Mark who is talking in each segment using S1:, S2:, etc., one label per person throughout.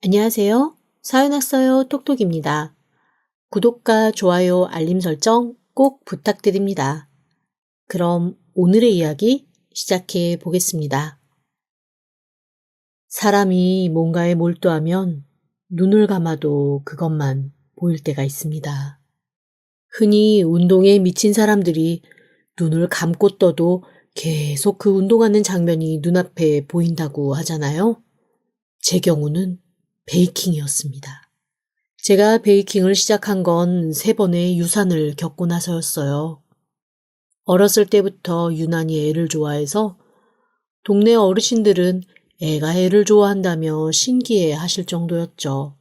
S1: 안녕하세요. 사연왔어요 톡톡입니다. 구독과 좋아요, 알림 설정 꼭 부탁드립니다. 그럼 오늘의 이야기 시작해 보겠습니다. 사람이 뭔가에 몰두하면 눈을 감아도 그것만 보일 때가 있습니다. 흔히 운동에 미친 사람들이 눈을 감고 떠도 계속 그 운동하는 장면이 눈앞에 보인다고 하잖아요. 제 경우는 베이킹이었습니다. 제가 베이킹을 시작한 건 3번의 유산을 겪고 나서였어요. 어렸을 때부터 유난히 애를 좋아해서 동네 어르신들은 애가 애를 좋아한다며 신기해 하실 정도였죠.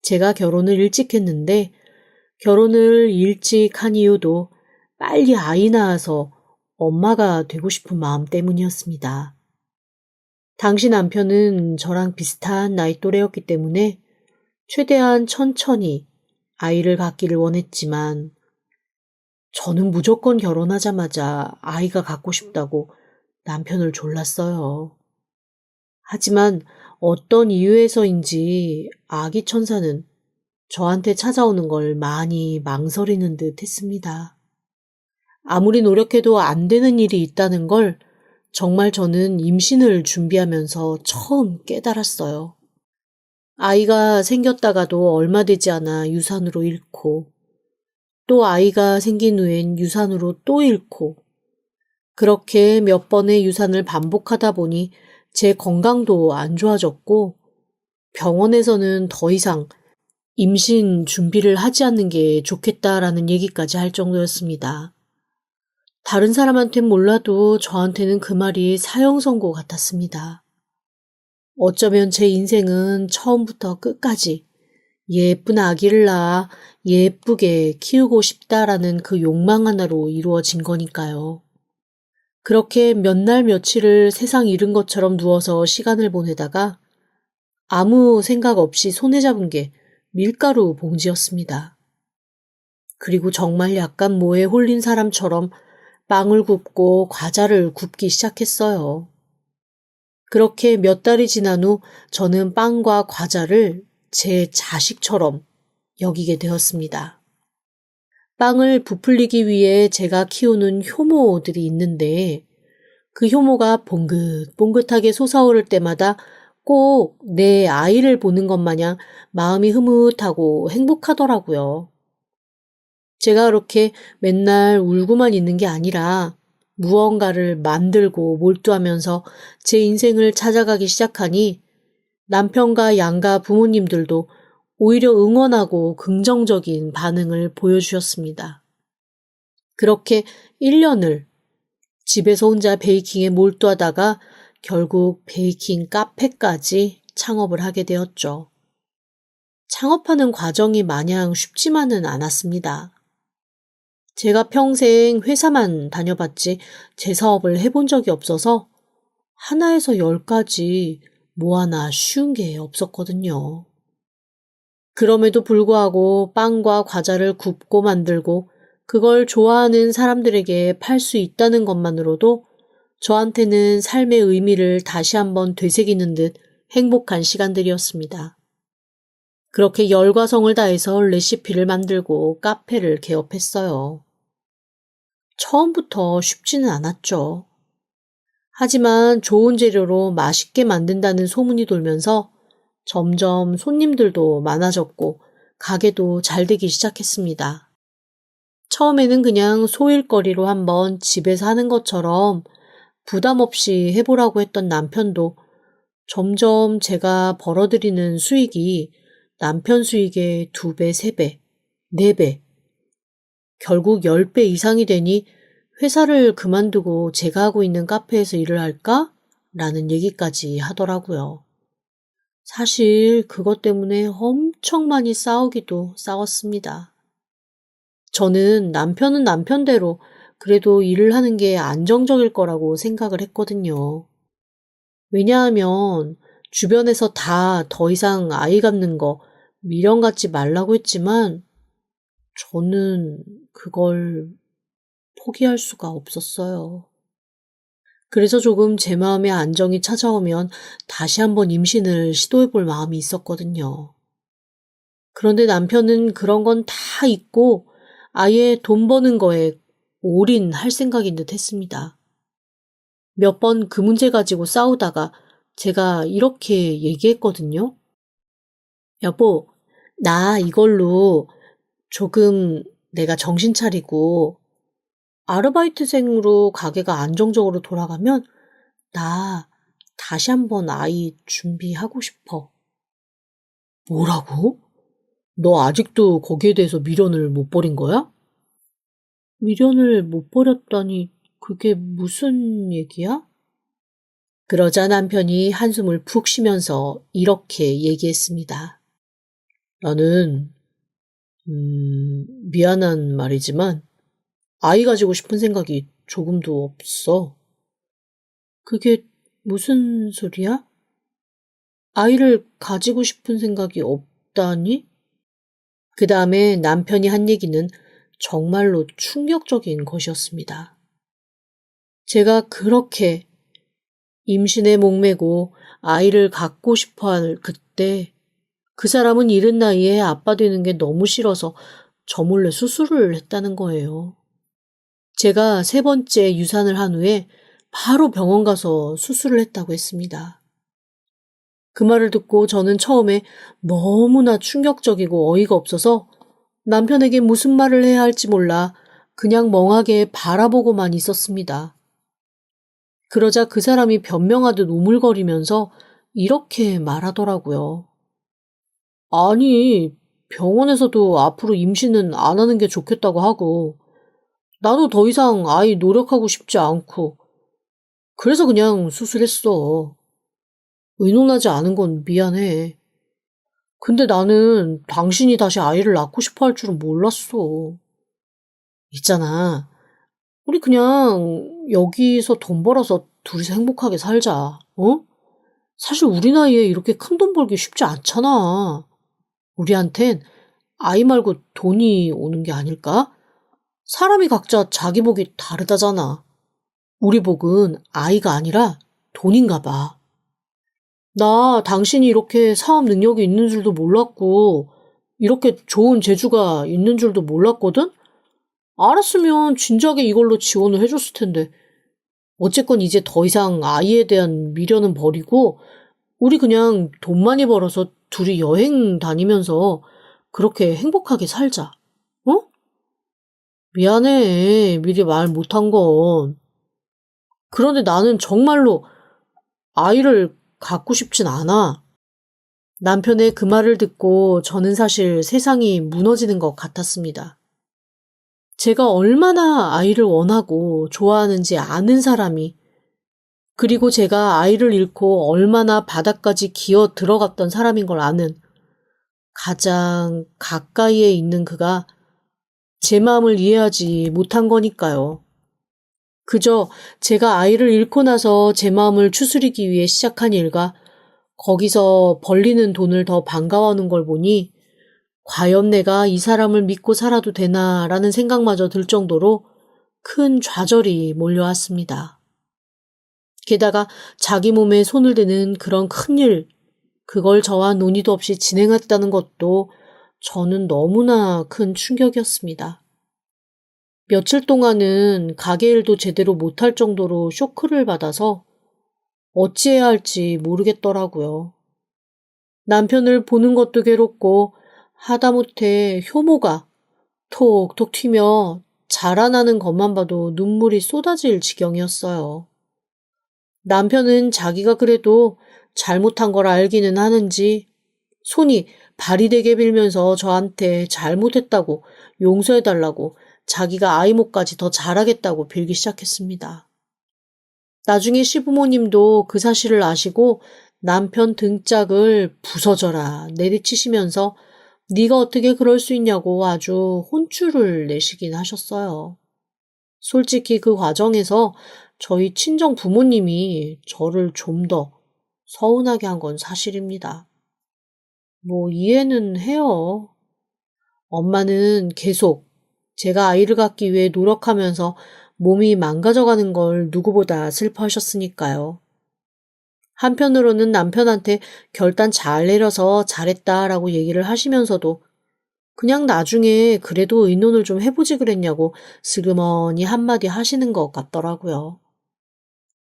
S1: 제가 결혼을 일찍 했는데 결혼을 일찍 한 이유도 빨리 아이 낳아서 엄마가 되고 싶은 마음 때문이었습니다. 당시 남편은 저랑 비슷한 나이 또래였기 때문에 최대한 천천히 아이를 갖기를 원했지만 저는 무조건 결혼하자마자 아이가 갖고 싶다고 남편을 졸랐어요. 하지만 어떤 이유에서인지 아기 천사는 저한테 찾아오는 걸 많이 망설이는 듯 했습니다. 아무리 노력해도 안 되는 일이 있다는 걸 정말 저는 임신을 준비하면서 처음 깨달았어요. 아이가 생겼다가도 얼마 되지 않아 유산으로 잃고 또 아이가 생긴 후엔 유산으로 또 잃고 그렇게 몇 번의 유산을 반복하다 보니 제 건강도 안 좋아졌고 병원에서는 더 이상 임신 준비를 하지 않는 게 좋겠다라는 얘기까지 할 정도였습니다. 다른 사람한텐 몰라도 저한테는 그 말이 사형선고 같았습니다. 어쩌면 제 인생은 처음부터 끝까지 예쁜 아기를 낳아 예쁘게 키우고 싶다라는 그 욕망 하나로 이루어진 거니까요. 그렇게 몇 날 며칠을 세상 잃은 것처럼 누워서 시간을 보내다가 아무 생각 없이 손에 잡은 게 밀가루 봉지였습니다. 그리고 정말 약간 뭐에 홀린 사람처럼 빵을 굽고 과자를 굽기 시작했어요. 그렇게 몇 달이 지난 후 저는 빵과 과자를 제 자식처럼 여기게 되었습니다. 빵을 부풀리기 위해 제가 키우는 효모들이 있는데 그 효모가 봉긋봉긋하게 솟아오를 때마다 꼭 내 아이를 보는 것 마냥 마음이 흐뭇하고 행복하더라고요. 제가 그렇게 맨날 울고만 있는 게 아니라 무언가를 만들고 몰두하면서 제 인생을 찾아가기 시작하니 남편과 양가 부모님들도 오히려 응원하고 긍정적인 반응을 보여주셨습니다. 그렇게 1년을 집에서 혼자 베이킹에 몰두하다가 결국 베이킹 카페까지 창업을 하게 되었죠. 창업하는 과정이 마냥 쉽지만은 않았습니다. 제가 평생 회사만 다녀봤지 제 사업을 해본 적이 없어서 하나에서 10까지 뭐 하나 쉬운 게 없었거든요. 그럼에도 불구하고 빵과 과자를 굽고 만들고 그걸 좋아하는 사람들에게 팔 수 있다는 것만으로도 저한테는 삶의 의미를 다시 한번 되새기는 듯 행복한 시간들이었습니다. 그렇게 열과 성을 다해서 레시피를 만들고 카페를 개업했어요. 처음부터 쉽지는 않았죠. 하지만 좋은 재료로 맛있게 만든다는 소문이 돌면서 점점 손님들도 많아졌고 가게도 잘 되기 시작했습니다. 처음에는 그냥 소일거리로 한번 집에서 하는 것처럼 부담 없이 해보라고 했던 남편도 점점 제가 벌어들이는 수익이 남편 수익의 2배, 3배, 4배, 결국 10배 이상이 되니 회사를 그만두고 제가 하고 있는 카페에서 일을 할까? 라는 얘기까지 하더라고요. 사실 그것 때문에 엄청 많이 싸우기도 싸웠습니다. 저는 남편은 남편대로 그래도 일을 하는 게 안정적일 거라고 생각을 했거든요. 왜냐하면 주변에서 다 더 이상 아이 갖는 거 미련 갖지 말라고 했지만 저는 그걸 포기할 수가 없었어요. 그래서 조금 제 마음에 안정이 찾아오면 다시 한번 임신을 시도해 볼 마음이 있었거든요. 그런데 남편은 그런 건 다 잊고 아예 돈 버는 거에 올인할 생각인 듯 했습니다. 몇 번 그 문제 가지고 싸우다가 제가 이렇게 얘기했거든요. 여보, 나 이걸로 조금 내가 정신 차리고 아르바이트생으로 가게가 안정적으로 돌아가면 나 다시 한번 아이 준비하고 싶어. 뭐라고? 너 아직도 거기에 대해서 미련을 못 버린 거야? 미련을 못 버렸다니 그게 무슨 얘기야? 그러자 남편이 한숨을 푹 쉬면서 이렇게 얘기했습니다. 나는, 미안한 말이지만 아이 가지고 싶은 생각이 조금도 없어. 그게 무슨 소리야? 아이를 가지고 싶은 생각이 없다니? 그 다음에 남편이 한 얘기는 정말로 충격적인 것이었습니다. 제가 그렇게 임신에 목매고 아이를 갖고 싶어 할 그때 그 사람은 이른 나이에 아빠 되는 게 너무 싫어서 저 몰래 수술을 했다는 거예요. 제가 세 번째 유산을 한 후에 바로 병원 가서 수술을 했다고 했습니다. 그 말을 듣고 저는 처음에 너무나 충격적이고 어이가 없어서 남편에게 무슨 말을 해야 할지 몰라 그냥 멍하게 바라보고만 있었습니다. 그러자 그 사람이 변명하듯 우물거리면서 이렇게 말하더라고요. 아니, 병원에서도 앞으로 임신은 안 하는 게 좋겠다고 하고, 나도 더 이상 아이 노력하고 싶지 않고, 그래서 그냥 수술했어. 의논하지 않은 건 미안해. 근데 나는 당신이 다시 아이를 낳고 싶어 할 줄은 몰랐어. 있잖아. 우리 그냥 여기서 돈 벌어서 둘이서 행복하게 살자. 어? 사실 우리 나이에 이렇게 큰 돈 벌기 쉽지 않잖아. 우리한텐 아이 말고 돈이 오는 게 아닐까? 사람이 각자 자기 복이 다르다잖아. 우리 복은 아이가 아니라 돈인가 봐. 나 당신이 이렇게 사업 능력이 있는 줄도 몰랐고, 이렇게 좋은 재주가 있는 줄도 몰랐거든? 알았으면 진작에 이걸로 지원을 해줬을 텐데. 어쨌건 이제 더 이상 아이에 대한 미련은 버리고, 우리 그냥 돈 많이 벌어서 둘이 여행 다니면서 그렇게 행복하게 살자. 어? 미안해. 미리 말 못한 건. 그런데 나는 정말로 아이를 갖고 싶진 않아. 남편의 그 말을 듣고 저는 사실 세상이 무너지는 것 같았습니다. 제가 얼마나 아이를 원하고 좋아하는지 아는 사람이, 그리고 제가 아이를 잃고 얼마나 바닥까지 기어 들어갔던 사람인 걸 아는 가장 가까이에 있는 그가 제 마음을 이해하지 못한 거니까요. 그저 제가 아이를 잃고 나서 제 마음을 추스리기 위해 시작한 일과 거기서 벌리는 돈을 더 반가워하는 걸 보니 과연 내가 이 사람을 믿고 살아도 되나라는 생각마저 들 정도로 큰 좌절이 몰려왔습니다. 게다가 자기 몸에 손을 대는 그런 큰일, 그걸 저와 논의도 없이 진행했다는 것도 저는 너무나 큰 충격이었습니다. 며칠 동안은 가게 일도 제대로 못할 정도로 쇼크를 받아서 어찌해야 할지 모르겠더라고요. 남편을 보는 것도 괴롭고 하다못해 효모가 톡톡 튀며 자라나는 것만 봐도 눈물이 쏟아질 지경이었어요. 남편은 자기가 그래도 잘못한 걸 알기는 하는지 손이 발이 되게 빌면서 저한테 잘못했다고 용서해달라고 자기가 아이 목까지 더 잘하겠다고 빌기 시작했습니다. 나중에 시부모님도 그 사실을 아시고 남편 등짝을 부서져라 내리치시면서 네가 어떻게 그럴 수 있냐고 아주 혼쭐을 내시긴 하셨어요. 솔직히 그 과정에서 저희 친정 부모님이 저를 좀 더 서운하게 한 건 사실입니다. 뭐 이해는 해요. 엄마는 계속 제가 아이를 갖기 위해 노력하면서 몸이 망가져가는 걸 누구보다 슬퍼하셨으니까요. 한편으로는 남편한테 결단 잘 내려서 잘했다라고 얘기를 하시면서도 그냥 나중에 그래도 의논을 좀 해보지 그랬냐고 슬그머니 한마디 하시는 것 같더라고요.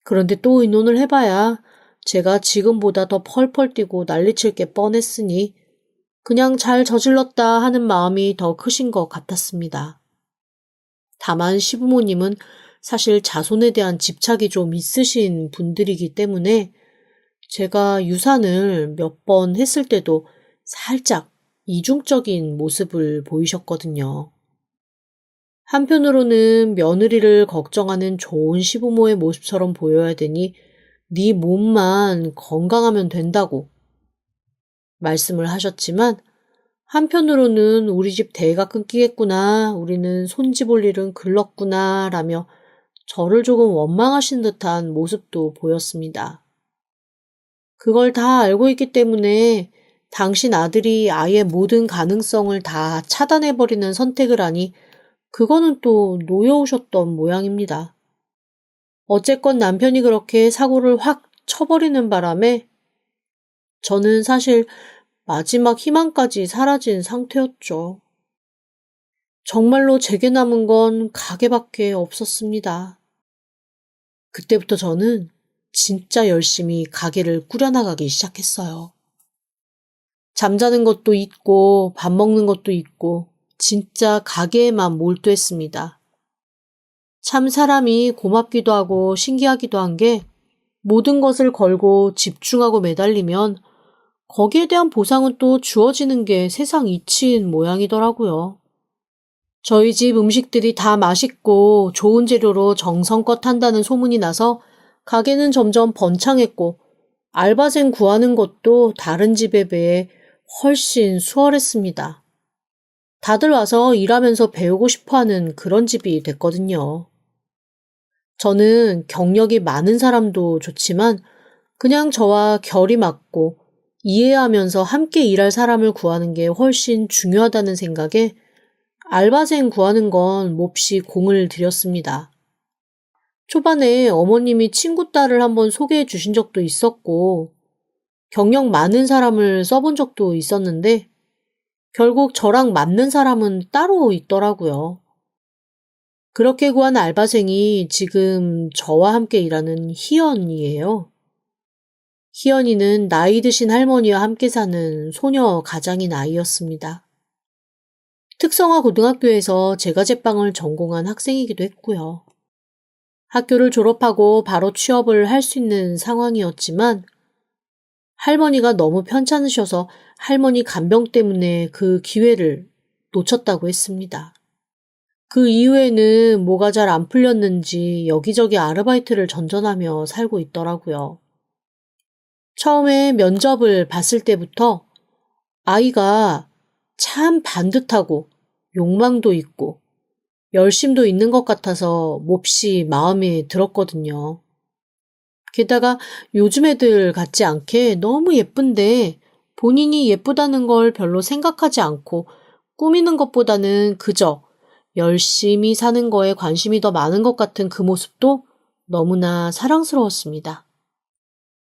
S1: 그런데 또 의논을 해봐야 제가 지금보다 더 펄펄 뛰고 난리칠 게 뻔했으니 그냥 잘 저질렀다 하는 마음이 더 크신 것 같았습니다. 다만 시부모님은 사실 자손에 대한 집착이 좀 있으신 분들이기 때문에 제가 유산을 몇 번 했을 때도 살짝 이중적인 모습을 보이셨거든요. 한편으로는 며느리를 걱정하는 좋은 시부모의 모습처럼 보여야 되니 네 몸만 건강하면 된다고 말씀을 하셨지만 한편으로는 우리 집 대가 끊기겠구나, 우리는 손지 볼 일은 글렀구나 라며 저를 조금 원망하신 듯한 모습도 보였습니다. 그걸 다 알고 있기 때문에 당신 아들이 아예 모든 가능성을 다 차단해버리는 선택을 하니 그거는 또 노여우셨던 모양입니다. 어쨌건 남편이 그렇게 사고를 확 쳐버리는 바람에 저는 사실 마지막 희망까지 사라진 상태였죠. 정말로 제게 남은 건 가게밖에 없었습니다. 그때부터 저는 진짜 열심히 가게를 꾸려나가기 시작했어요. 잠자는 것도 있고 밥 먹는 것도 있고 진짜 가게에만 몰두했습니다. 참 사람이 고맙기도 하고 신기하기도 한 게 모든 것을 걸고 집중하고 매달리면 거기에 대한 보상은 또 주어지는 게 세상 이치인 모양이더라고요. 저희 집 음식들이 다 맛있고 좋은 재료로 정성껏 한다는 소문이 나서 가게는 점점 번창했고 알바생 구하는 것도 다른 집에 비해 훨씬 수월했습니다. 다들 와서 일하면서 배우고 싶어하는 그런 집이 됐거든요. 저는 경력이 많은 사람도 좋지만 그냥 저와 결이 맞고 이해하면서 함께 일할 사람을 구하는 게 훨씬 중요하다는 생각에 알바생 구하는 건 몹시 공을 들였습니다. 초반에 어머님이 친구 딸을 한번 소개해 주신 적도 있었고 경력 많은 사람을 써본 적도 있었는데 결국 저랑 맞는 사람은 따로 있더라고요. 그렇게 구한 알바생이 지금 저와 함께 일하는 희연이에요. 희연이는 나이 드신 할머니와 함께 사는 소녀 가장인 아이였습니다. 특성화 고등학교에서 제과제빵을 전공한 학생이기도 했고요. 학교를 졸업하고 바로 취업을 할 수 있는 상황이었지만 할머니가 너무 편찮으셔서 할머니 간병 때문에 그 기회를 놓쳤다고 했습니다. 그 이후에는 뭐가 잘 안 풀렸는지 여기저기 아르바이트를 전전하며 살고 있더라고요. 처음에 면접을 봤을 때부터 아이가 참 반듯하고 욕망도 있고 열심도 있는 것 같아서 몹시 마음에 들었거든요. 게다가 요즘 애들 같지 않게 너무 예쁜데 본인이 예쁘다는 걸 별로 생각하지 않고 꾸미는 것보다는 그저 열심히 사는 거에 관심이 더 많은 것 같은 그 모습도 너무나 사랑스러웠습니다.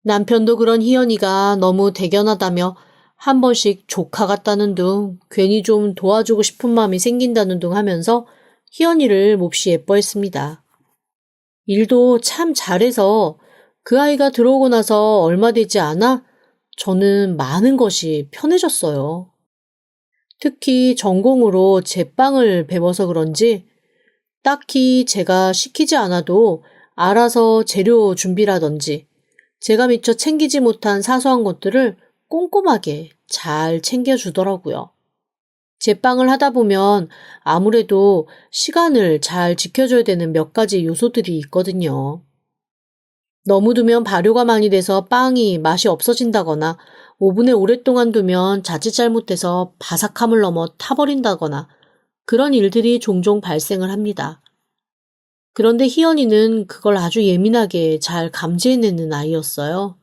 S1: 남편도 그런 희연이가 너무 대견하다며 한 번씩 조카 같다는 둥, 괜히 좀 도와주고 싶은 마음이 생긴다는 둥 하면서 희연이를 몹시 예뻐했습니다. 일도 참 잘해서 그 아이가 들어오고 나서 얼마 되지 않아 저는 많은 것이 편해졌어요. 특히 전공으로 제빵을 배워서 그런지 딱히 제가 시키지 않아도 알아서 재료 준비라든지 제가 미처 챙기지 못한 사소한 것들을 꼼꼼하게 잘 챙겨주더라고요. 제빵을 하다 보면 아무래도 시간을 잘 지켜줘야 되는 몇 가지 요소들이 있거든요. 너무 두면 발효가 많이 돼서 빵이 맛이 없어진다거나 오븐에 오랫동안 두면 자칫 잘못해서 바삭함을 넘어 타버린다거나 그런 일들이 종종 발생을 합니다. 그런데 희연이는 그걸 아주 예민하게 잘 감지해내는 아이였어요.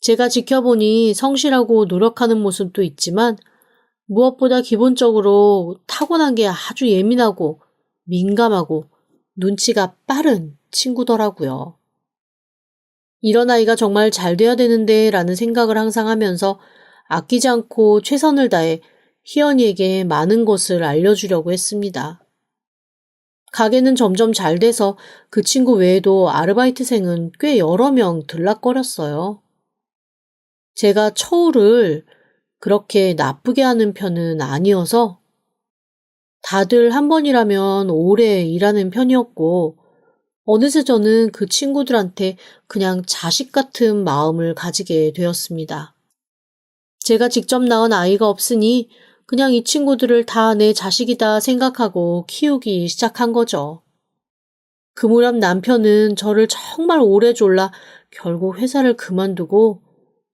S1: 제가 지켜보니 성실하고 노력하는 모습도 있지만 무엇보다 기본적으로 타고난 게 아주 예민하고 민감하고 눈치가 빠른 친구더라고요. 이런 아이가 정말 잘 돼야 되는데 라는 생각을 항상 하면서 아끼지 않고 최선을 다해 희연이에게 많은 것을 알려주려고 했습니다. 가게는 점점 잘 돼서 그 친구 외에도 아르바이트생은 꽤 여러 명 들락거렸어요. 제가 처우를 그렇게 나쁘게 하는 편은 아니어서 다들 한 번이라면 오래 일하는 편이었고 어느새 저는 그 친구들한테 그냥 자식 같은 마음을 가지게 되었습니다. 제가 직접 낳은 아이가 없으니 그냥 이 친구들을 다 내 자식이다 생각하고 키우기 시작한 거죠. 그 무렵 남편은 저를 정말 오래 졸라 결국 회사를 그만두고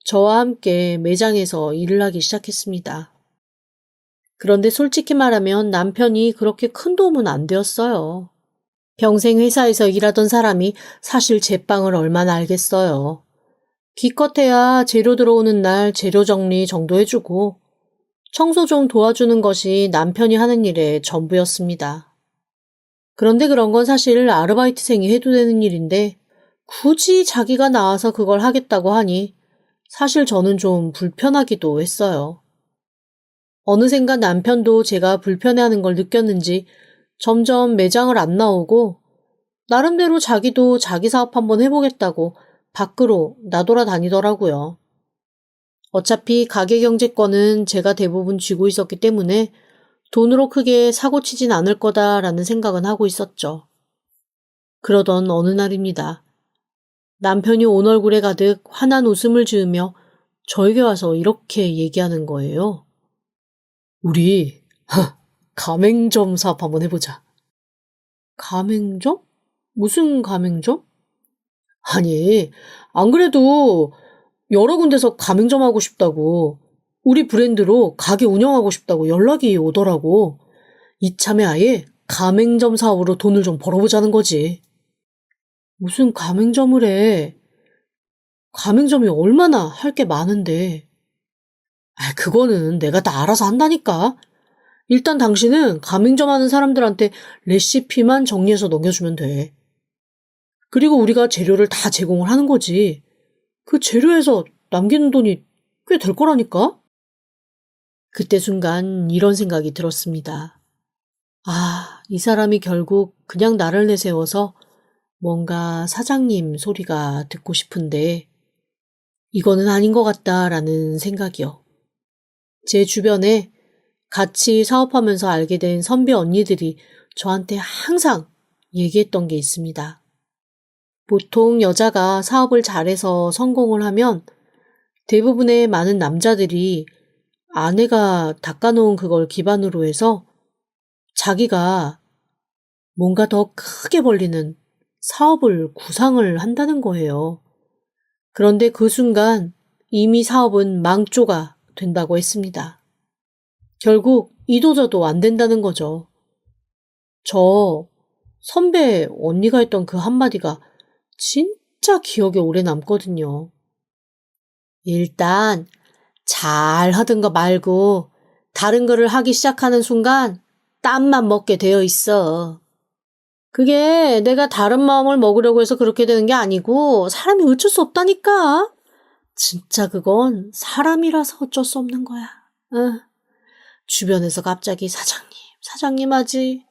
S1: 저와 함께 매장에서 일을 하기 시작했습니다. 그런데 솔직히 말하면 남편이 그렇게 큰 도움은 안 되었어요. 평생 회사에서 일하던 사람이 사실 제빵을 얼마나 알겠어요. 기껏해야 재료 들어오는 날 재료 정리 정도 해주고 청소 좀 도와주는 것이 남편이 하는 일의 전부였습니다. 그런데 그런 건 사실 아르바이트생이 해도 되는 일인데 굳이 자기가 나와서 그걸 하겠다고 하니 사실 저는 좀 불편하기도 했어요. 어느샌가 남편도 제가 불편해하는 걸 느꼈는지 점점 매장을 안 나오고 나름대로 자기도 자기 사업 한번 해보겠다고 밖으로 나돌아다니더라고요. 어차피 가게 경제권은 제가 대부분 쥐고 있었기 때문에 돈으로 크게 사고치진 않을 거다라는 생각은 하고 있었죠. 그러던 어느 날입니다. 남편이 온 얼굴에 가득 환한 웃음을 지으며 저에게 와서 이렇게 얘기하는 거예요. 우리 가맹점 사업 한번 해보자. 가맹점? 무슨 가맹점? 아니, 안 그래도 여러 군데서 가맹점 하고 싶다고, 우리 브랜드로 가게 운영하고 싶다고 연락이 오더라고. 이참에 아예 가맹점 사업으로 돈을 좀 벌어보자는 거지. 무슨 가맹점을 해. 가맹점이 얼마나 할 게 많은데. 그거는 내가 다 알아서 한다니까. 일단 당신은 가맹점 하는 사람들한테 레시피만 정리해서 넘겨주면 돼. 그리고 우리가 재료를 다 제공을 하는 거지. 그 재료에서 남기는 돈이 꽤 될 거라니까? 그때 순간 이런 생각이 들었습니다. 이 사람이 결국 그냥 나를 내세워서 뭔가 사장님 소리가 듣고 싶은데 이거는 아닌 것 같다라는 생각이요. 제 주변에 같이 사업하면서 알게 된 선배 언니들이 저한테 항상 얘기했던 게 있습니다. 보통 여자가 사업을 잘해서 성공을 하면 대부분의 많은 남자들이 아내가 닦아놓은 그걸 기반으로 해서 자기가 뭔가 더 크게 벌리는 사업을 구상을 한다는 거예요. 그런데 그 순간 이미 사업은 망조가 된다고 했습니다. 결국 이도저도 안 된다는 거죠. 저 선배 언니가 했던 그 한마디가 진짜 기억에 오래 남거든요. 일단 잘 하던 거 말고 다른 거를 하기 시작하는 순간 땀만 먹게 되어 있어. 그게 내가 다른 마음을 먹으려고 해서 그렇게 되는 게 아니고 사람이 어쩔 수 없다니까. 진짜 그건 사람이라서 어쩔 수 없는 거야. 주변에서 갑자기 사장님 하지,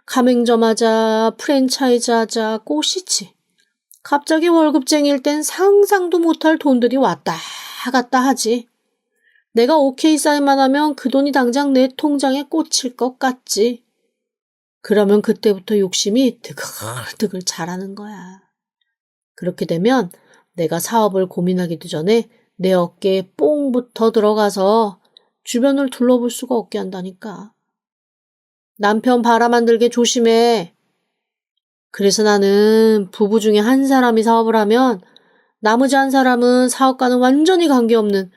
S1: 가맹점 하자, 프랜차이즈 하자, 꼬시지. 갑자기 월급쟁이일 땐 상상도 못할 돈들이 왔다 갔다 하지. 내가 오케이 사인만 하면 그 돈이 당장 내 통장에 꽂힐 것 같지. 그러면 그때부터 욕심이 드글드글 자라는 거야. 그렇게 되면 내가 사업을 고민하기도 전에 내 어깨에 뽕부터 들어가서 주변을 둘러볼 수가 없게 한다니까. 남편 바람 안 들게 조심해. 그래서 나는 부부 중에 한 사람이 사업을 하면 나머지 한 사람은 사업과는 완전히 관계없는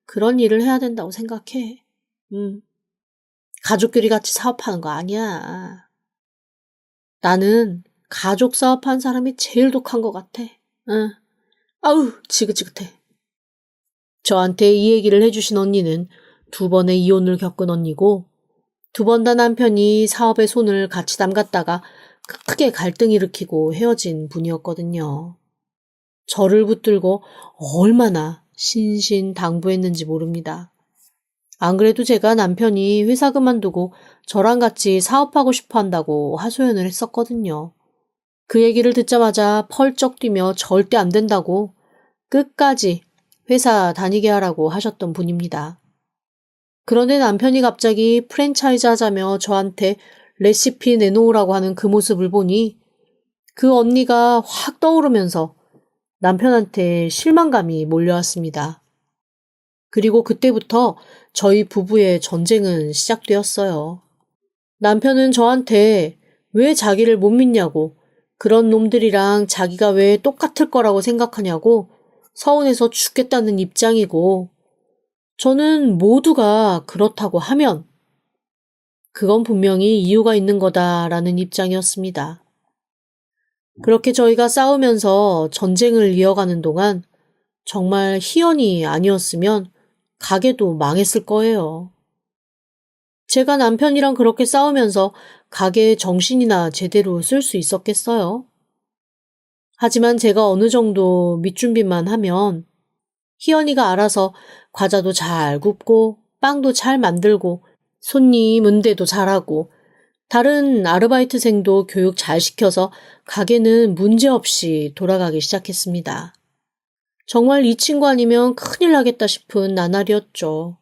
S1: 그런 일을 해야 된다고 생각해. 가족끼리 같이 사업하는 거 아니야. 나는 가족 사업한 사람이 제일 독한 것 같아. 아우, 지긋지긋해. 저한테 이 얘기를 해주신 언니는 2번의 이혼을 겪은 언니고 2번 다 남편이 사업에 손을 같이 담갔다가 크게 갈등 일으키고 헤어진 분이었거든요. 저를 붙들고 얼마나 신신당부했는지 모릅니다. 안 그래도 제가 남편이 회사 그만두고 저랑 같이 사업하고 싶어 한다고 하소연을 했었거든요. 그 얘기를 듣자마자 펄쩍 뛰며 절대 안 된다고 끝까지 회사 다니게 하라고 하셨던 분입니다. 그런데 남편이 갑자기 프랜차이즈 하자며 저한테 레시피 내놓으라고 하는 그 모습을 보니 그 언니가 확 떠오르면서 남편한테 실망감이 몰려왔습니다. 그리고 그때부터 저희 부부의 전쟁은 시작되었어요. 남편은 저한테 왜 자기를 못 믿냐고, 그런 놈들이랑 자기가 왜 똑같을 거라고 생각하냐고 서운해서 죽겠다는 입장이고, 저는 모두가 그렇다고 하면 그건 분명히 이유가 있는 거다라는 입장이었습니다. 그렇게 저희가 싸우면서 전쟁을 이어가는 동안 정말 희연이 아니었으면 가게도 망했을 거예요. 제가 남편이랑 그렇게 싸우면서 가게의 정신이나 제대로 쓸 수 있었겠어요? 하지만 제가 어느 정도 밑준비만 하면 희연이가 알아서 과자도 잘 굽고 빵도 잘 만들고 손님 응대도 잘하고 다른 아르바이트생도 교육 잘 시켜서 가게는 문제없이 돌아가기 시작했습니다. 정말 이 친구 아니면 큰일 나겠다 싶은 나날이었죠.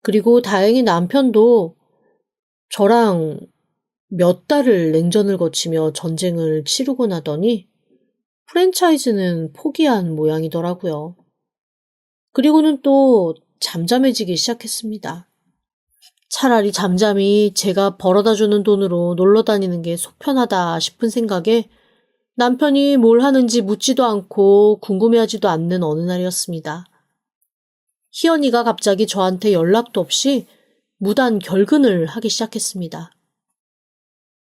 S1: 그리고 다행히 남편도 저랑 몇 달을 냉전을 거치며 전쟁을 치르고 나더니 프랜차이즈는 포기한 모양이더라고요. 그리고는 또 잠잠해지기 시작했습니다. 차라리 잠잠히 제가 벌어다주는 돈으로 놀러 다니는 게 속편하다 싶은 생각에 남편이 뭘 하는지 묻지도 않고 궁금해하지도 않는 어느 날이었습니다. 희연이가 갑자기 저한테 연락도 없이 무단 결근을 하기 시작했습니다.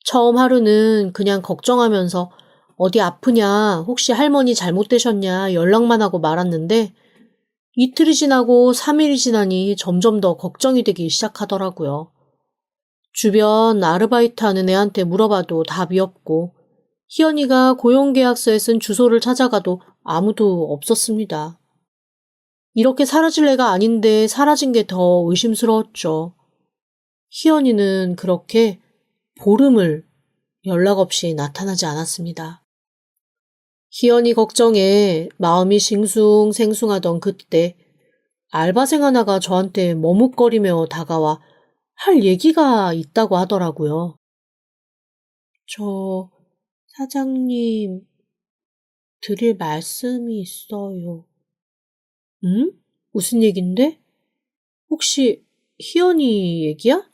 S1: 처음 하루는 그냥 걱정하면서 어디 아프냐, 혹시 할머니 잘못되셨냐 연락만 하고 말았는데 이틀이 지나고 3일이 지나니 점점 더 걱정이 되기 시작하더라고요. 주변 아르바이트 하는 애한테 물어봐도 답이 없고 희연이가 고용계약서에 쓴 주소를 찾아가도 아무도 없었습니다. 이렇게 사라질 애가 아닌데 사라진 게 더 의심스러웠죠. 희연이는 그렇게 보름을 연락 없이 나타나지 않았습니다. 희연이 걱정에 마음이 싱숭생숭하던 그때 알바생 하나가 저한테 머뭇거리며 다가와 할 얘기가 있다고 하더라고요. 저 사장님 드릴 말씀이 있어요. 응? 무슨 얘긴데? 혹시 희연이 얘기야?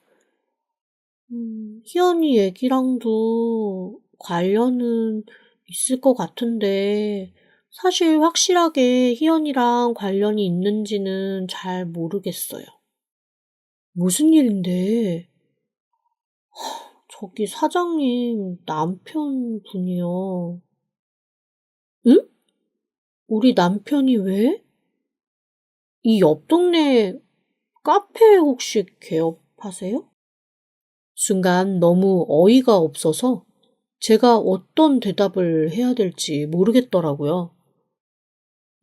S1: 희연이 얘기랑도 관련은 있을 것 같은데 사실 확실하게 희연이랑 관련이 있는지는 잘 모르겠어요. 무슨 일인데? 저기 사장님 남편분이요. 응? 우리 남편이 왜? 이 옆 동네 카페 혹시 개업하세요? 순간 너무 어이가 없어서 제가 어떤 대답을 해야 될지 모르겠더라고요.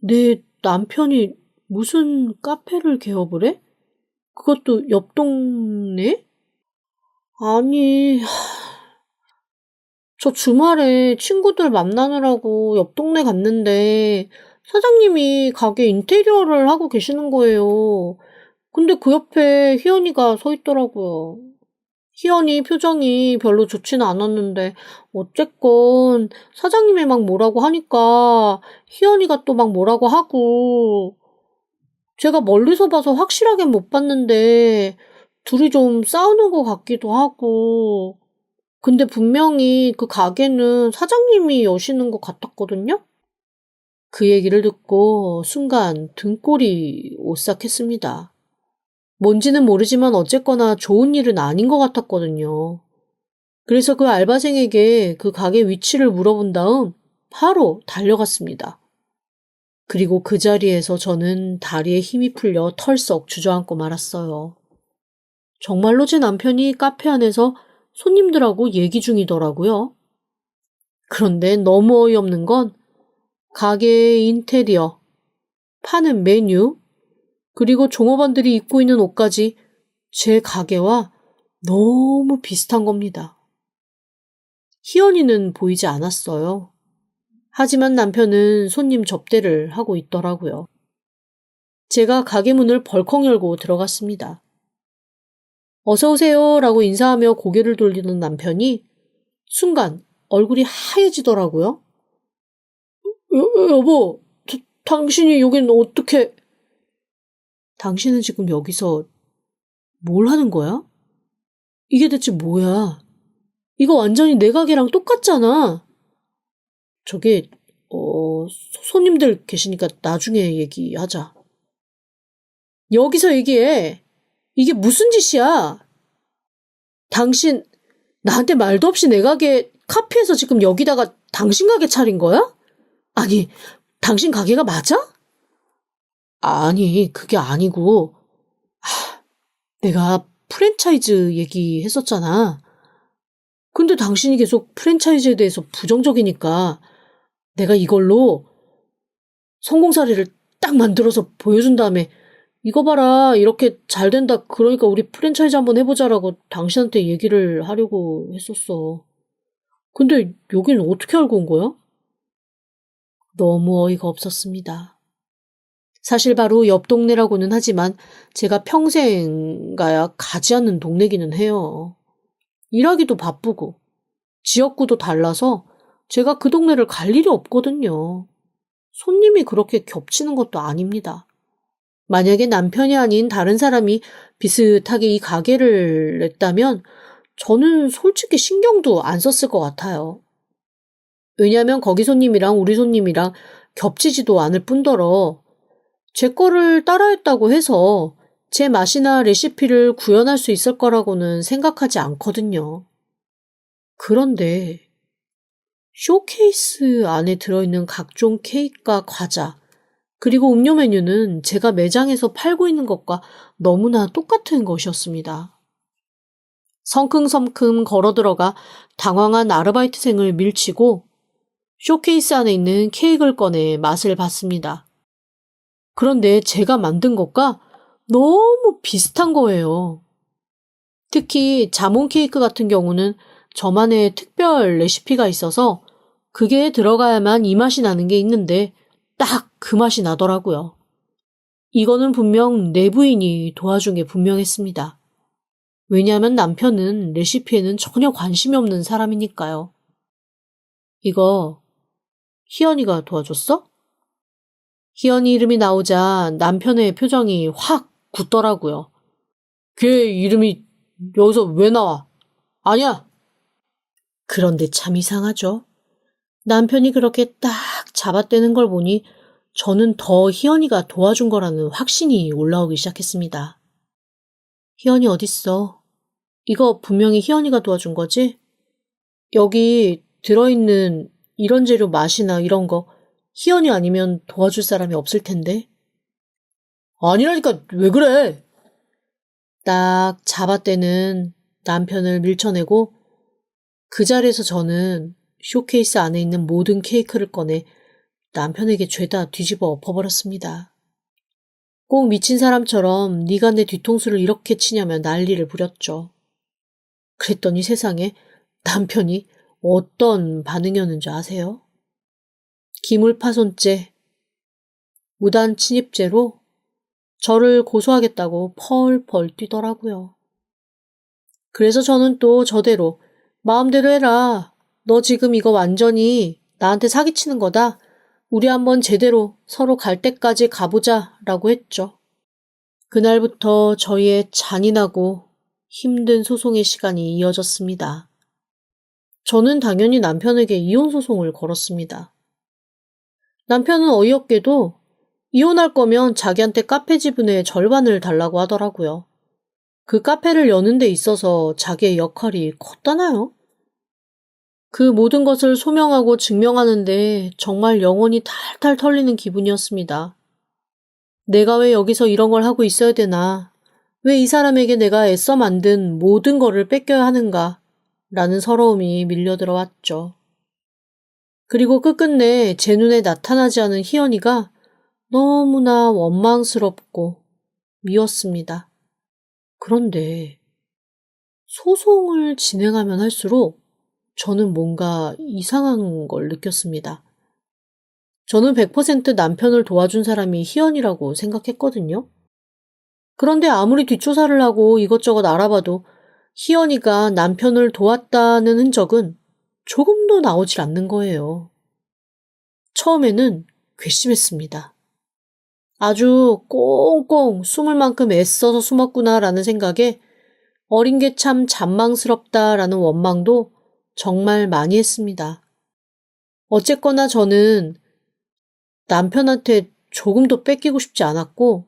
S1: 내 남편이 무슨 카페를 개업을 해? 그것도 옆 동네? 아니, 저 주말에 친구들 만나느라고 옆 동네 갔는데 사장님이 가게 인테리어를 하고 계시는 거예요. 근데 그 옆에 희연이가 서 있더라고요. 희연이 표정이 별로 좋지는 않았는데 어쨌건 사장님이 막 뭐라고 하니까 희연이가 또 막 뭐라고 하고 제가 멀리서 봐서 확실하게 못 봤는데 둘이 좀 싸우는 것 같기도 하고 근데 분명히 그 가게는 사장님이 여시는 것 같았거든요? 그 얘기를 듣고 순간 등골이 오싹했습니다. 뭔지는 모르지만 어쨌거나 좋은 일은 아닌 것 같았거든요. 그래서 그 알바생에게 그 가게 위치를 물어본 다음 바로 달려갔습니다. 그리고 그 자리에서 저는 다리에 힘이 풀려 털썩 주저앉고 말았어요. 정말로 제 남편이 카페 안에서 손님들하고 얘기 중이더라고요. 그런데 너무 어이없는 건 가게의 인테리어, 파는 메뉴, 그리고 종업원들이 입고 있는 옷까지 제 가게와 너무 비슷한 겁니다. 희연이는 보이지 않았어요. 하지만 남편은 손님 접대를 하고 있더라고요. 제가 가게 문을 벌컥 열고 들어갔습니다. 어서 오세요 라고 인사하며 고개를 돌리는 남편이 순간 얼굴이 하얘지더라고요. 여보, 당신이 여긴 어떻게... 당신은 지금 여기서 뭘 하는 거야? 이게 대체 뭐야? 이거 완전히 내 가게랑 똑같잖아. 저기, 손님들 계시니까 나중에 얘기하자. 여기서 얘기해. 이게 무슨 짓이야? 당신, 나한테 말도 없이 내 가게 카피해서 지금 여기다가 당신 가게 차린 거야? 아니, 당신 가게가 맞아? 아니, 그게 아니고, 내가 프랜차이즈 얘기했었잖아. 근데 당신이 계속 프랜차이즈에 대해서 부정적이니까 내가 이걸로 성공 사례를 딱 만들어서 보여준 다음에 이거 봐라, 이렇게 잘 된다. 그러니까 우리 프랜차이즈 한번 해보자라고 당신한테 얘기를 하려고 했었어. 근데 여기는 어떻게 알고 온 거야? 너무 어이가 없었습니다. 사실 바로 옆 동네라고는 하지만 제가 평생 가야 가지 않는 동네기는 해요. 일하기도 바쁘고 지역구도 달라서 제가 그 동네를 갈 일이 없거든요. 손님이 그렇게 겹치는 것도 아닙니다. 만약에 남편이 아닌 다른 사람이 비슷하게 이 가게를 냈다면 저는 솔직히 신경도 안 썼을 것 같아요. 왜냐하면 거기 손님이랑 우리 손님이랑 겹치지도 않을 뿐더러 제 거를 따라했다고 해서 제 맛이나 레시피를 구현할 수 있을 거라고는 생각하지 않거든요. 그런데 쇼케이스 안에 들어있는 각종 케이크와 과자, 그리고 음료 메뉴는 제가 매장에서 팔고 있는 것과 너무나 똑같은 것이었습니다. 성큼성큼 걸어 들어가 당황한 아르바이트생을 밀치고 쇼케이스 안에 있는 케이크를 꺼내 맛을 봤습니다. 그런데 제가 만든 것과 너무 비슷한 거예요. 특히 자몽 케이크 같은 경우는 저만의 특별 레시피가 있어서 그게 들어가야만 이 맛이 나는 게 있는데 딱 그 맛이 나더라고요. 이거는 분명 내부인이 도와준 게 분명했습니다. 왜냐하면 남편은 레시피에는 전혀 관심이 없는 사람이니까요. 이거 희연이가 도와줬어? 희연이 이름이 나오자 남편의 표정이 확 굳더라고요. 걔 이름이 여기서 왜 나와? 아니야. 그런데 참 이상하죠. 남편이 그렇게 딱 잡아떼는 걸 보니 저는 더 희연이가 도와준 거라는 확신이 올라오기 시작했습니다. 희연이 어딨어? 이거 분명히 희연이가 도와준 거지? 여기 들어있는 이런 재료 맛이나 이런 거 희연이 아니면 도와줄 사람이 없을 텐데. 아니라니까 왜 그래? 딱 잡아떼는 남편을 밀쳐내고 그 자리에서 저는 쇼케이스 안에 있는 모든 케이크를 꺼내 남편에게 죄다 뒤집어 엎어버렸습니다. 꼭 미친 사람처럼 네가 내 뒤통수를 이렇게 치냐며 난리를 부렸죠. 그랬더니 세상에 남편이 어떤 반응이었는지 아세요? 기물파손죄, 무단 침입죄로 저를 고소하겠다고 펄펄 뛰더라고요. 그래서 저는 또 저대로 마음대로 해라. 너 지금 이거 완전히 나한테 사기치는 거다. 우리 한번 제대로 서로 갈 때까지 가보자 라고 했죠. 그날부터 저희의 잔인하고 힘든 소송의 시간이 이어졌습니다. 저는 당연히 남편에게 이혼 소송을 걸었습니다. 남편은 어이없게도 이혼할 거면 자기한테 카페 지분의 절반을 달라고 하더라고요. 그 카페를 여는 데 있어서 자기의 역할이 컸다나요? 그 모든 것을 소명하고 증명하는데 정말 영혼이 탈탈 털리는 기분이었습니다. 내가 왜 여기서 이런 걸 하고 있어야 되나? 왜 이 사람에게 내가 애써 만든 모든 거를 뺏겨야 하는가? 라는 서러움이 밀려들어 왔죠. 그리고 끝끝내 제 눈에 나타나지 않은 희연이가 너무나 원망스럽고 미웠습니다. 그런데 소송을 진행하면 할수록 저는 뭔가 이상한 걸 느꼈습니다. 저는 100% 남편을 도와준 사람이 희연이라고 생각했거든요. 그런데 아무리 뒷조사를 하고 이것저것 알아봐도 희연이가 남편을 도왔다는 흔적은 조금도 나오질 않는 거예요. 처음에는 괘씸했습니다. 아주 꽁꽁 숨을 만큼 애써서 숨었구나라는 생각에 어린 게 참 잔망스럽다라는 원망도 정말 많이 했습니다. 어쨌거나 저는 남편한테 조금도 뺏기고 싶지 않았고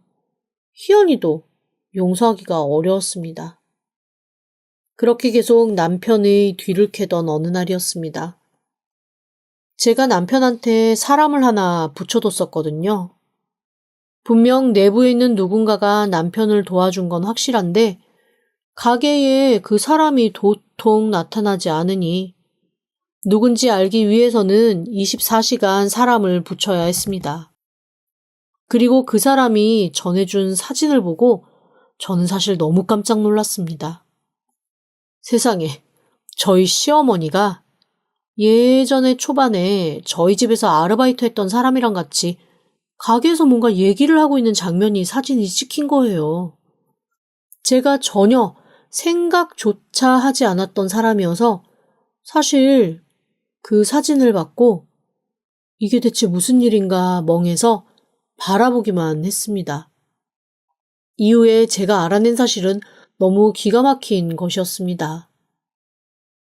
S1: 희연이도 용서하기가 어려웠습니다. 그렇게 계속 남편의 뒤를 캐던 어느 날이었습니다. 제가 남편한테 사람을 하나 붙여뒀었거든요. 분명 내부에 있는 누군가가 남편을 도와준 건 확실한데 가게에 그 사람이 도통 나타나지 않으니 누군지 알기 위해서는 24시간 사람을 붙여야 했습니다. 그리고 그 사람이 전해준 사진을 보고 저는 사실 너무 깜짝 놀랐습니다. 세상에, 저희 시어머니가 예전에 초반에 저희 집에서 아르바이트 했던 사람이랑 같이 가게에서 뭔가 얘기를 하고 있는 장면이 사진이 찍힌 거예요. 제가 전혀 생각조차 하지 않았던 사람이어서 사실 그 사진을 받고 이게 대체 무슨 일인가 멍해서 바라보기만 했습니다. 이후에 제가 알아낸 사실은 너무 기가 막힌 것이었습니다.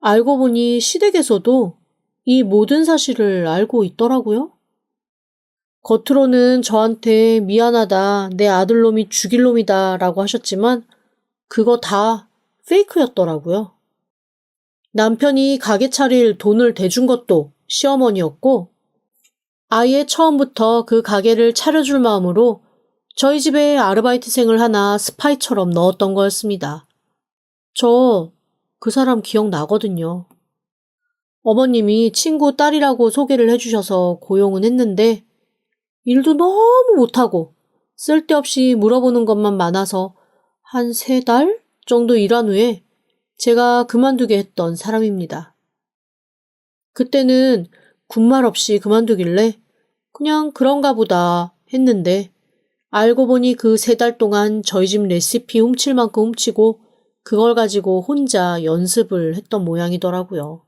S1: 알고 보니 시댁에서도 이 모든 사실을 알고 있더라고요. 겉으로는 저한테 미안하다, 내 아들놈이 죽일 놈이다 라고 하셨지만 그거 다 페이크였더라고요. 남편이 가게 차릴 돈을 대준 것도 시어머니였고 아예 처음부터 그 가게를 차려줄 마음으로 저희 집에 아르바이트생을 하나 스파이처럼 넣었던 거였습니다. 저 그 사람 기억나거든요. 어머님이 친구 딸이라고 소개를 해주셔서 고용은 했는데 일도 너무 못하고 쓸데없이 물어보는 것만 많아서 한 3달 정도 일한 후에 제가 그만두게 했던 사람입니다. 그때는 군말 없이 그만두길래 그냥 그런가 보다 했는데 알고 보니 그 3달 동안 저희 집 레시피 훔칠 만큼 훔치고 그걸 가지고 혼자 연습을 했던 모양이더라고요.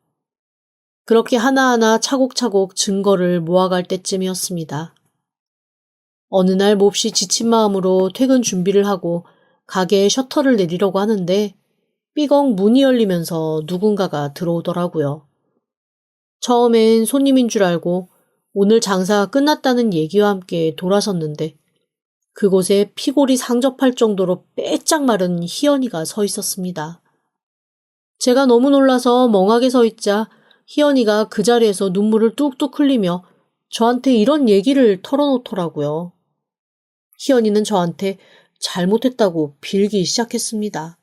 S1: 그렇게 하나하나 차곡차곡 증거를 모아갈 때쯤이었습니다. 어느 날 몹시 지친 마음으로 퇴근 준비를 하고 가게에 셔터를 내리려고 하는데 삐걱 문이 열리면서 누군가가 들어오더라고요. 처음엔 손님인 줄 알고 오늘 장사가 끝났다는 얘기와 함께 돌아섰는데 그곳에 피골이 상접할 정도로 빼짝 마른 희연이가 서 있었습니다. 제가 너무 놀라서 멍하게 서 있자 희연이가 그 자리에서 눈물을 뚝뚝 흘리며 저한테 이런 얘기를 털어놓더라고요. 희연이는 저한테 잘못했다고 빌기 시작했습니다.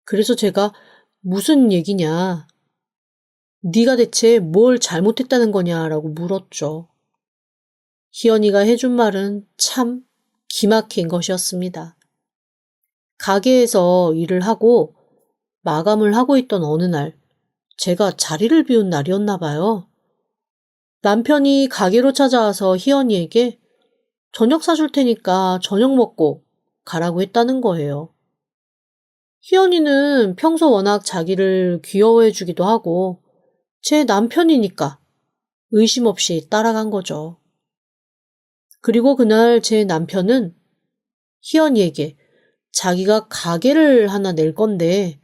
S1: 그래서 제가 무슨 얘기냐, 네가 대체 뭘 잘못했다는 거냐라고 물었죠. 희연이가 해준 말은 참 기막힌 것이었습니다. 가게에서 일을 하고 마감을 하고 있던 어느 날 제가 자리를 비운 날이었나 봐요. 남편이 가게로 찾아와서 희연이에게 저녁 사줄 테니까 저녁 먹고 가라고 했다는 거예요. 희연이는 평소 워낙 자기를 귀여워해 주기도 하고 제 남편이니까 의심 없이 따라간 거죠. 그리고 그날 제 남편은 희연이에게 자기가 가게를 하나 낼 건데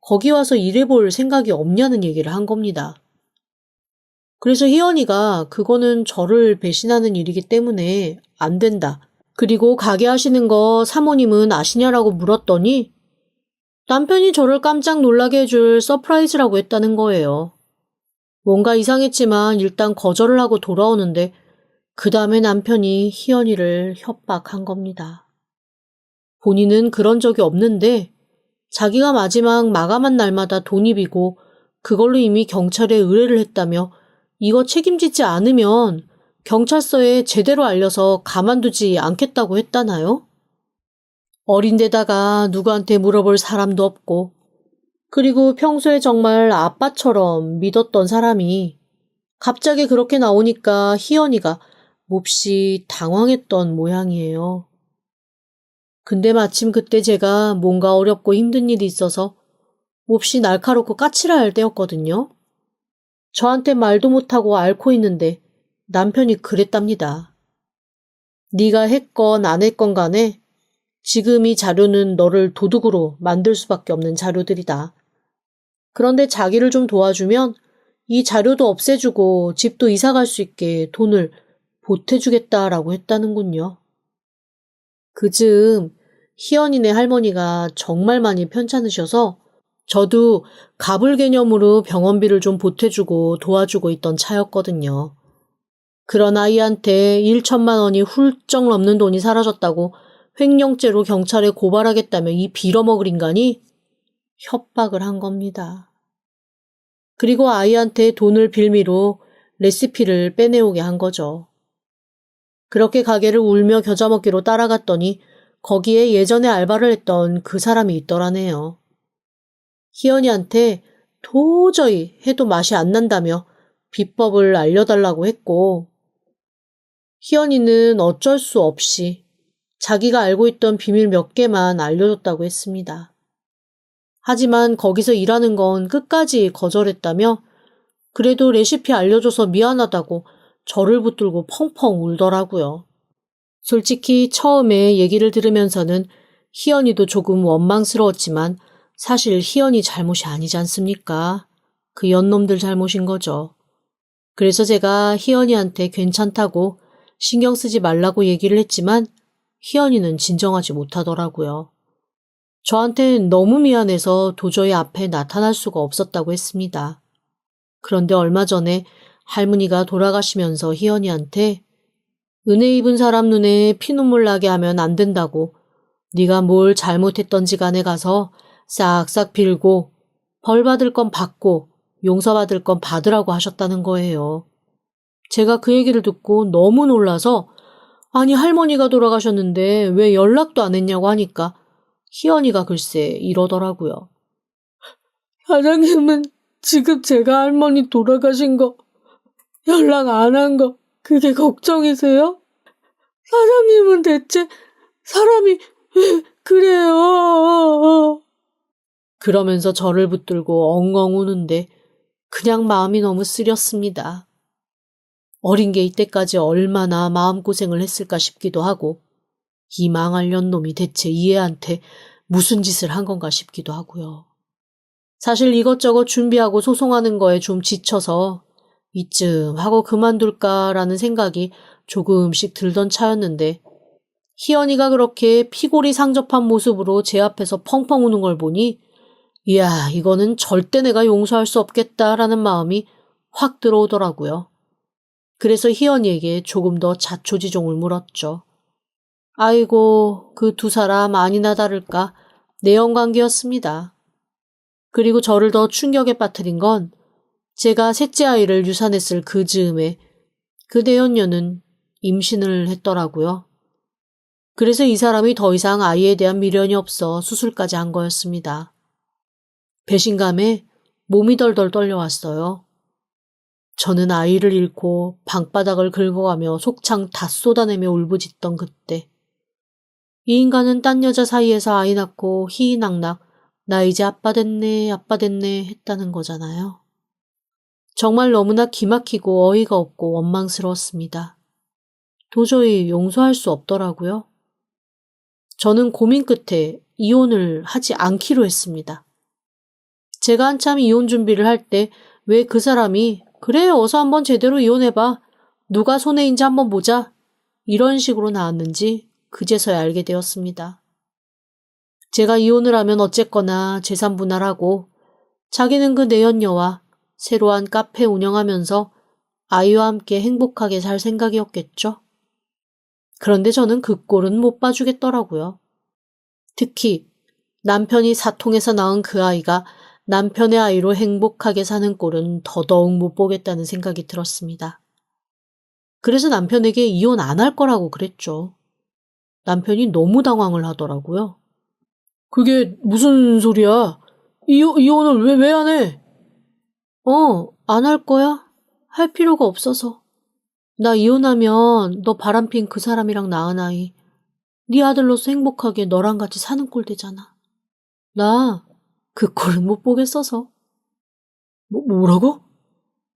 S1: 거기 와서 일해볼 생각이 없냐는 얘기를 한 겁니다. 그래서 희연이가 그거는 저를 배신하는 일이기 때문에 안 된다. 그리고 가게 하시는 거 사모님은 아시냐라고 물었더니 남편이 저를 깜짝 놀라게 해줄 서프라이즈라고 했다는 거예요. 뭔가 이상했지만 일단 거절을 하고 돌아오는데 그 다음에 남편이 희연이를 협박한 겁니다. 본인은 그런 적이 없는데 자기가 마지막 마감한 날마다 돈이 비고 그걸로 이미 경찰에 의뢰를 했다며 이거 책임지지 않으면 경찰서에 제대로 알려서 가만두지 않겠다고 했다나요? 어린데다가 누구한테 물어볼 사람도 없고, 그리고 평소에 정말 아빠처럼 믿었던 사람이 갑자기 그렇게 나오니까 희연이가 몹시 당황했던 모양이에요. 근데 마침 그때 제가 뭔가 어렵고 힘든 일이 있어서 몹시 날카롭고 까칠할 때였거든요. 저한테 말도 못하고 앓고 있는데 남편이 그랬답니다. 네가 했건 안 했건 간에 지금 이 자료는 너를 도둑으로 만들 수밖에 없는 자료들이다. 그런데 자기를 좀 도와주면 이 자료도 없애주고 집도 이사 갈 수 있게 돈을 보태주겠다라고 했다는군요. 그즈음 희연이네 할머니가 정말 많이 편찮으셔서 저도 가불 개념으로 병원비를 좀 보태주고 도와주고 있던 차였거든요. 그런 아이한테 1천만 원이 훌쩍 넘는 돈이 사라졌다고 횡령죄로 경찰에 고발하겠다며 이 빌어먹을 인간이 협박을 한 겁니다. 그리고 아이한테 돈을 빌미로 레시피를 빼내오게 한 거죠. 그렇게 가게를 울며 겨자 먹기로 따라갔더니 거기에 예전에 알바를 했던 그 사람이 있더라네요. 희연이한테 도저히 해도 맛이 안 난다며 비법을 알려달라고 했고, 희연이는 어쩔 수 없이 자기가 알고 있던 비밀 몇 개만 알려줬다고 했습니다. 하지만 거기서 일하는 건 끝까지 거절했다며 그래도 레시피 알려줘서 미안하다고 저를 붙들고 펑펑 울더라고요. 솔직히 처음에 얘기를 들으면서는 희연이도 조금 원망스러웠지만 사실 희연이 잘못이 아니지 않습니까? 그 연놈들 잘못인 거죠. 그래서 제가 희연이한테 괜찮다고 신경 쓰지 말라고 얘기를 했지만 희연이는 진정하지 못하더라고요. 저한텐 너무 미안해서 도저히 앞에 나타날 수가 없었다고 했습니다. 그런데 얼마 전에 할머니가 돌아가시면서 희연이한테 은혜 입은 사람 눈에 피눈물 나게 하면 안 된다고 네가 뭘 잘못했던지 간에 가서 싹싹 빌고 벌 받을 건 받고 용서받을 건 받으라고 하셨다는 거예요. 제가 그 얘기를 듣고 너무 놀라서 아니 할머니가 돌아가셨는데 왜 연락도 안 했냐고 하니까 희연이가 글쎄 이러더라고요. 사장님은 지금 제가 할머니 돌아가신 거 연락 안 한 거 그게 걱정이세요? 사장님은 대체 사람이 왜 그래요? 그러면서 저를 붙들고 엉엉 우는데 그냥 마음이 너무 쓰렸습니다. 어린 게 이때까지 얼마나 마음고생을 했을까 싶기도 하고 이 망할 년놈이 대체 이 애한테 무슨 짓을 한 건가 싶기도 하고요. 사실 이것저것 준비하고 소송하는 거에 좀 지쳐서 이쯤 하고 그만둘까라는 생각이 조금씩 들던 차였는데 희연이가 그렇게 피골이 상접한 모습으로 제 앞에서 펑펑 우는 걸 보니 이야 이거는 절대 내가 용서할 수 없겠다라는 마음이 확 들어오더라고요. 그래서 희연이에게 조금 더 자초지종을 물었죠. 아이고 그 두 사람 아니나 다를까 내연관계였습니다. 그리고 저를 더 충격에 빠뜨린 건 제가 셋째 아이를 유산했을 그 즈음에 그 내연녀는 임신을 했더라고요. 그래서 이 사람이 더 이상 아이에 대한 미련이 없어 수술까지 한 거였습니다. 배신감에 몸이 덜덜 떨려왔어요. 저는 아이를 잃고 방바닥을 긁어가며 속창 다 쏟아내며 울부짖던 그때 이 인간은 딴 여자 사이에서 아이 낳고 희희낙낙 나 이제 아빠 됐네 했다는 거잖아요. 정말 너무나 기막히고 어이가 없고 원망스러웠습니다. 도저히 용서할 수 없더라고요. 저는 고민 끝에 이혼을 하지 않기로 했습니다. 제가 한참 이혼 준비를 할 때 왜 그 사람이 그래 어서 한번 제대로 이혼해봐. 누가 손해인지 한번 보자. 이런 식으로 나왔는지 그제서야 알게 되었습니다. 제가 이혼을 하면 어쨌거나 재산 분할하고 자기는 그 내연녀와 새로운 카페 운영하면서 아이와 함께 행복하게 살 생각이었겠죠. 그런데 저는 그 꼴은 못 봐주겠더라고요. 특히 남편이 사통에서 낳은 그 아이가 남편의 아이로 행복하게 사는 꼴은 더더욱 못 보겠다는 생각이 들었습니다. 그래서 남편에게 이혼 안 할 거라고 그랬죠. 남편이 너무 당황을 하더라고요. 그게 무슨 소리야? 이혼을 왜 안 해? 안 할 거야? 할 필요가 없어서. 나 이혼하면 너 바람핀 그 사람이랑 낳은 아이, 네 아들로서 행복하게 너랑 같이 사는 꼴 되잖아. 나 그 꼴은 못 보겠어서. 뭐라고?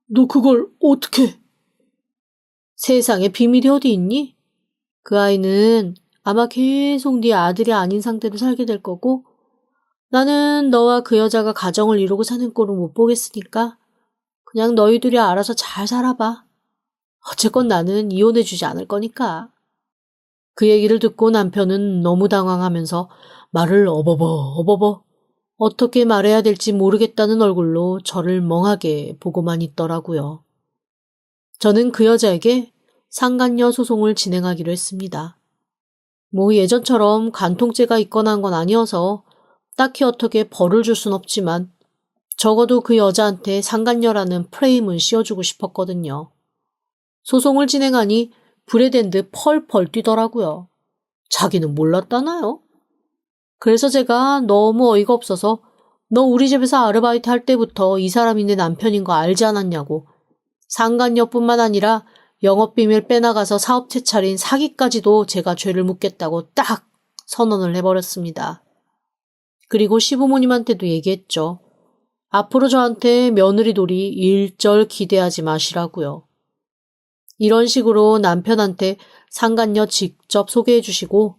S1: 너 그걸 어떻게? 세상에 비밀이 어디 있니? 그 아이는 아마 계속 네 아들이 아닌 상태로 살게 될 거고, 나는 너와 그 여자가 가정을 이루고 사는 꼴은 못 보겠으니까 그냥 너희들이 알아서 잘 살아봐. 어쨌건 나는 이혼해주지 않을 거니까. 그 얘기를 듣고 남편은 너무 당황하면서 말을 어버버 어떻게 말해야 될지 모르겠다는 얼굴로 저를 멍하게 보고만 있더라고요. 저는 그 여자에게 상간녀 소송을 진행하기로 했습니다. 뭐 예전처럼 간통죄가 있거나 한 건 아니어서 딱히 어떻게 벌을 줄 순 없지만 적어도 그 여자한테 상간녀라는 프레임은 씌워주고 싶었거든요. 소송을 진행하니 불에 댄 듯 펄펄 뛰더라고요. 자기는 몰랐다나요? 그래서 제가 너무 어이가 없어서 너 우리 집에서 아르바이트 할 때부터 이 사람이 내 남편인 거 알지 않았냐고, 상간녀뿐만 아니라 영업비밀 빼나가서 사업체 차린 사기까지도 제가 죄를 묻겠다고 딱 선언을 해버렸습니다. 그리고 시부모님한테도 얘기했죠. 앞으로 저한테 며느리돌이 일절 기대하지 마시라고요. 이런 식으로 남편한테 상간녀 직접 소개해 주시고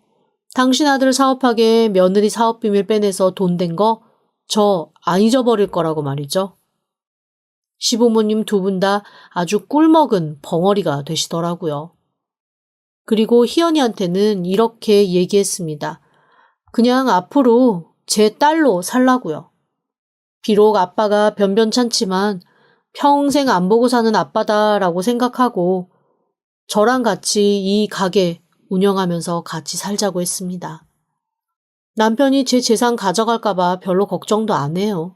S1: 당신 아들 사업하게 며느리 사업비밀 빼내서 돈 된 거 저 안 잊어버릴 거라고 말이죠. 시부모님 두 분 다 아주 꿀먹은 벙어리가 되시더라고요. 그리고 희연이한테는 이렇게 얘기했습니다. 그냥 앞으로 제 딸로 살라고요. 비록 아빠가 변변찮지만 평생 안 보고 사는 아빠다라고 생각하고 저랑 같이 이 가게 운영하면서 같이 살자고 했습니다. 남편이 제 재산 가져갈까봐 별로 걱정도 안 해요.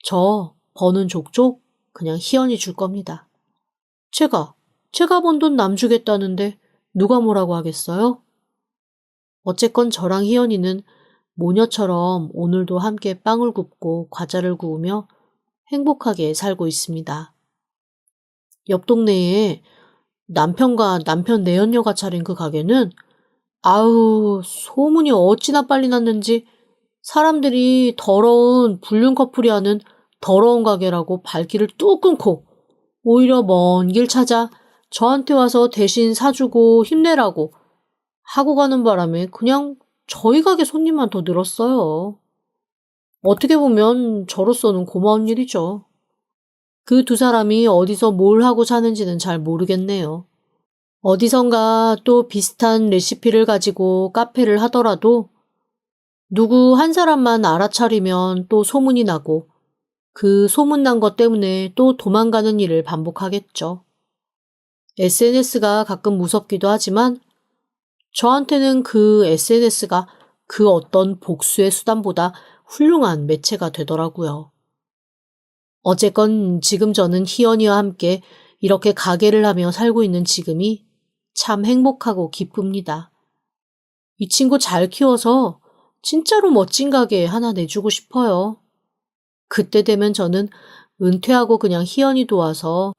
S1: 저 버는 족족 그냥 희연이 줄 겁니다. 제가 번 돈 남 주겠다는데 누가 뭐라고 하겠어요? 어쨌건 저랑 희연이는 모녀처럼 오늘도 함께 빵을 굽고 과자를 구우며 행복하게 살고 있습니다. 옆 동네에 남편과 남편 내연녀가 차린 그 가게는 아우 소문이 어찌나 빨리 났는지 사람들이 더러운 불륜 커플이 하는 더러운 가게라고 발길을 뚝 끊고 오히려 먼 길 찾아 저한테 와서 대신 사주고 힘내라고 하고 가는 바람에 그냥 저희 가게 손님만 더 늘었어요. 어떻게 보면 저로서는 고마운 일이죠. 그 두 사람이 어디서 뭘 하고 사는지는 잘 모르겠네요. 어디선가 또 비슷한 레시피를 가지고 카페를 하더라도 누구 한 사람만 알아차리면 또 소문이 나고 그 소문난 것 때문에 또 도망가는 일을 반복하겠죠. SNS가 가끔 무섭기도 하지만 저한테는 그 SNS가 그 어떤 복수의 수단보다 훌륭한 매체가 되더라고요. 어쨌건 지금 저는 희연이와 함께 이렇게 가게를 하며 살고 있는 지금이 참 행복하고 기쁩니다. 이 친구 잘 키워서 진짜로 멋진 가게 하나 내주고 싶어요. 그때 되면 저는 은퇴하고 그냥 희연이 도와서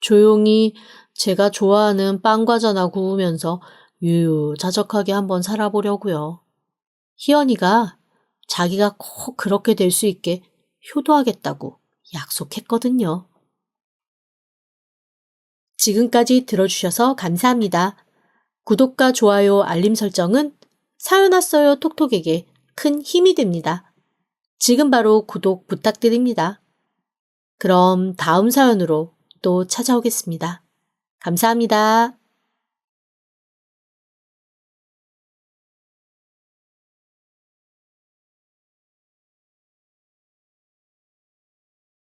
S1: 조용히 제가 좋아하는 빵과자나 구우면서 유유자적하게 한번 살아보려고요. 희연이가 자기가 꼭 그렇게 될 수 있게 효도하겠다고 약속했거든요. 지금까지 들어주셔서 감사합니다. 구독과 좋아요, 알림 설정은 사연 왔어요 톡톡에게 큰 힘이 됩니다. 지금 바로 구독 부탁드립니다. 그럼 다음 사연으로 또 찾아오겠습니다. 감사합니다.